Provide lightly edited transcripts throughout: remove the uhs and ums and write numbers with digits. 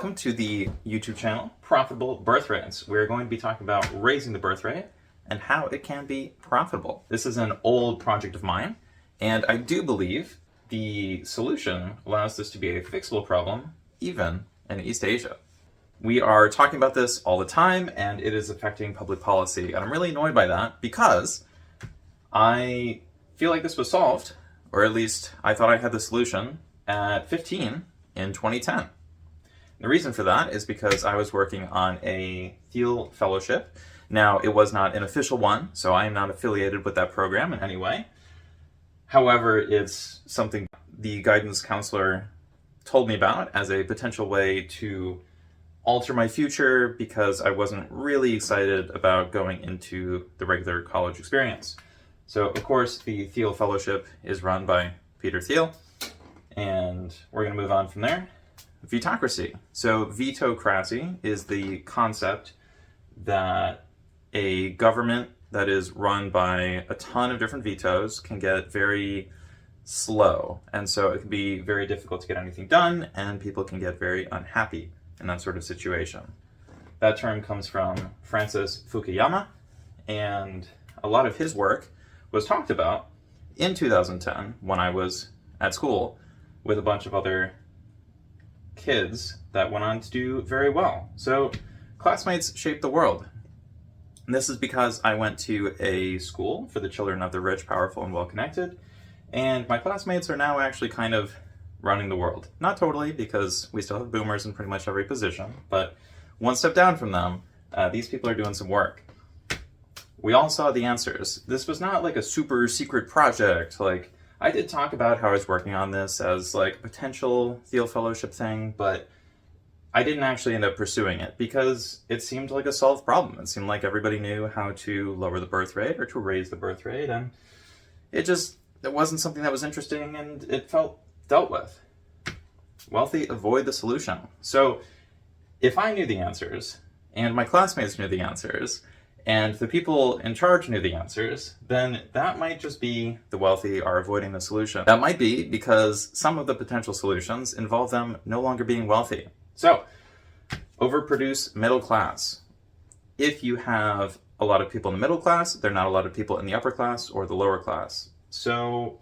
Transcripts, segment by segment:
Welcome to the YouTube channel, Profitable Birth Rates. We're going to be talking about raising the birth rate and how it can be profitable. This is an old project of mine, and I do believe the solution allows this to be a fixable problem, even in East Asia. We are talking about this all the time, and it is affecting public policy, and I'm really annoyed by that because I feel like this was solved, or at least I thought I had the solution at 15 in 2010. The reason for that is because I was working on a Thiel fellowship. Now, it was not an official one, so I am not affiliated with that program in any way. However, it's something the guidance counselor told me about as a potential way to alter my future because I wasn't really excited about going into the regular college experience. So, of course, the Thiel fellowship is run by Peter Thiel, and we're going to move on from there. Vetocracy. So vetocracy is the concept that a government that is run by a ton of different vetoes can get very slow. And so it can be very difficult to get anything done, and people can get very unhappy in that sort of situation. That term comes from Francis Fukuyama, and a lot of his work was talked about in 2010 when I was at school with a bunch of other kids that went on to do very well. So classmates shape the world. And this is because I went to a school for the children of the rich, powerful, and well-connected, and my classmates are now actually kind of running the world. Not totally, because we still have boomers in pretty much every position, but one step down from them, these people are doing some work. We all saw the answers. This was not like a super secret project. Like, I did talk about how I was working on this as like a potential Thiel fellowship thing, but I didn't actually end up pursuing it because it seemed like a solved problem. It seemed like everybody knew how to lower the birth rate or to raise the birth rate, and it wasn't something that was interesting, and it felt dealt with. Wealthy avoid the solution. So if I knew the answers, and my classmates knew the answers, and the people in charge knew the answers, then that might just be the wealthy are avoiding the solution. That might be because some of the potential solutions involve them no longer being wealthy. So, overproduce middle class. If you have a lot of people in the middle class, there are not a lot of people in the upper class or the lower class. So,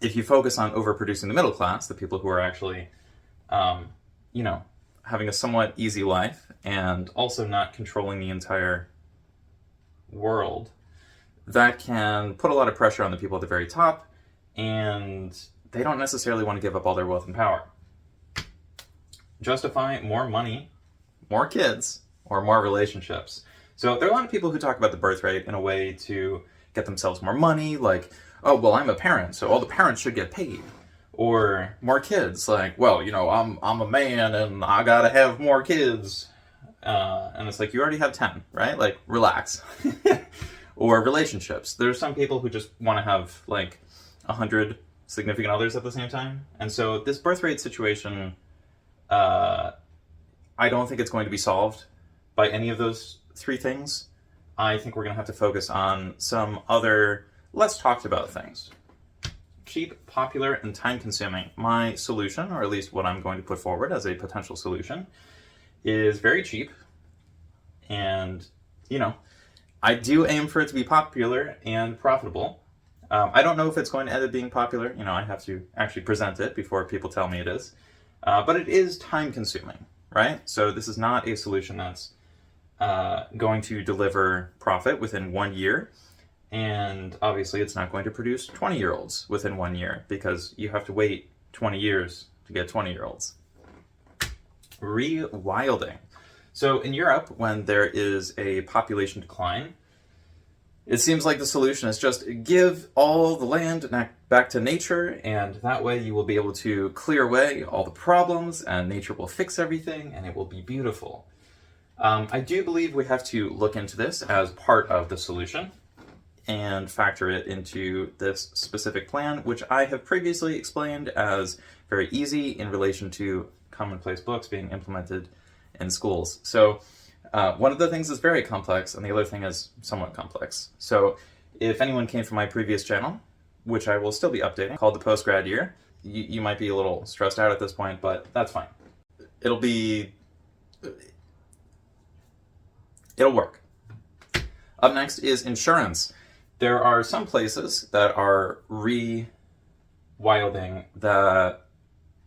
if you focus on overproducing the middle class, the people who are actually, having a somewhat easy life and also not controlling the entire world, that can put a lot of pressure on the people at the very top, and they don't necessarily want to give up all their wealth and power. Justify more money, more kids, or more relationships. So there are a lot of people who talk about the birth rate in a way to get themselves more money, like, oh, well, I'm a parent, so all the parents should get paid. Or more kids, like, well, I'm a man and I gotta have more kids. And it's like, you already have 10, right? Like, relax. Or relationships. There's some people who just want to have like 100 significant others at the same time. And so this birth rate situation, I don't think it's going to be solved by any of those three things. I think we're going to have to focus on some other less talked about things. Cheap, popular, and time consuming. My solution, or at least what I'm going to put forward as a potential solution, is very cheap, and I do aim for it to be popular and profitable. I don't know if it's going to end up being popular. I have to actually present it before people tell me it is, but it is time consuming, right? So this is not a solution that's going to deliver profit within 1 year, and obviously it's not going to produce 20-year-olds within 1 year because you have to wait 20 years to get 20-year-olds. Rewilding. So in Europe, when there is a population decline, it seems like the solution is just give all the land back to nature, and that way you will be able to clear away all the problems, and nature will fix everything, and it will be beautiful. I do believe we have to look into this as part of the solution and factor it into this specific plan, which I have previously explained as very easy in relation to commonplace books being implemented in schools. So one of the things is very complex, and the other thing is somewhat complex. So if anyone came from my previous channel, which I will still be updating, called the Postgrad Year, you might be a little stressed out at this point, but that's fine. it'll work. Up next is insurance. There are some places that are rewilding that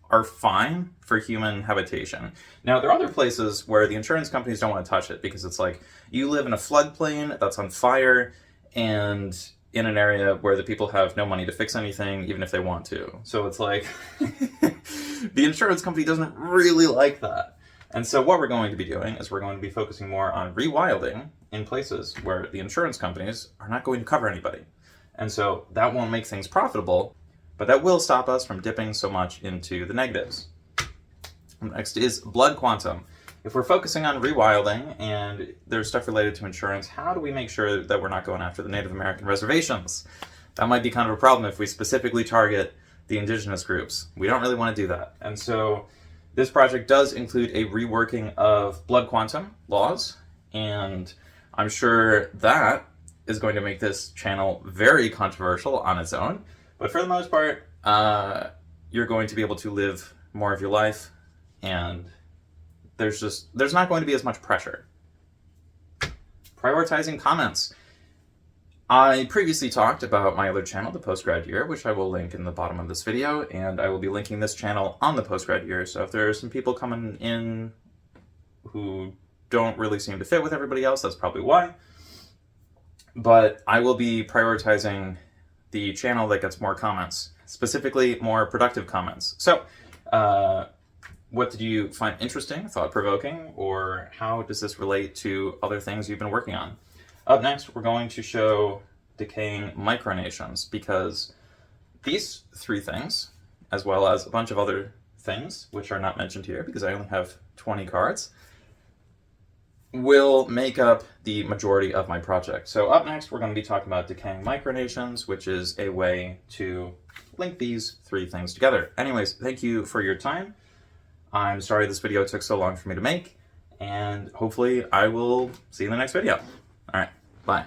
are fine for human habitation. Now, there are other places where the insurance companies don't want to touch it because it's like, you live in a floodplain that's on fire and in an area where the people have no money to fix anything, even if they want to. So it's like, the insurance company doesn't really like that. And so what we're going to be doing is we're going to be focusing more on rewilding in places where the insurance companies are not going to cover anybody. And so that won't make things profitable, but that will stop us from dipping so much into the negatives. Next is blood quantum. If we're focusing on rewilding and there's stuff related to insurance, how do we make sure that we're not going after the Native American reservations? That might be kind of a problem if we specifically target the indigenous groups. We don't really want to do that. And so this project does include a reworking of blood quantum laws, and I'm sure that is going to make this channel very controversial on its own. But for the most part, you're going to be able to live more of your life, and there's not going to be as much pressure. Prioritizing comments. I previously talked about my other channel, the Postgrad Year, which I will link in the bottom of this video, and I will be linking this channel on the Postgrad Year, so if there are some people coming in who don't really seem to fit with everybody else, that's probably why. But I will be prioritizing the channel that gets more comments, specifically more productive comments. So, what did you find interesting, thought-provoking, or how does this relate to other things you've been working on? Up next, we're going to show Decaying Micronations, because these three things, as well as a bunch of other things, which are not mentioned here because I only have 20 cards, will make up the majority of my project. So up next, we're going to be talking about Decaying Micronations, which is a way to link these three things together. Anyways, thank you for your time. I'm sorry this video took so long for me to make, and hopefully I will see you in the next video. All right, bye.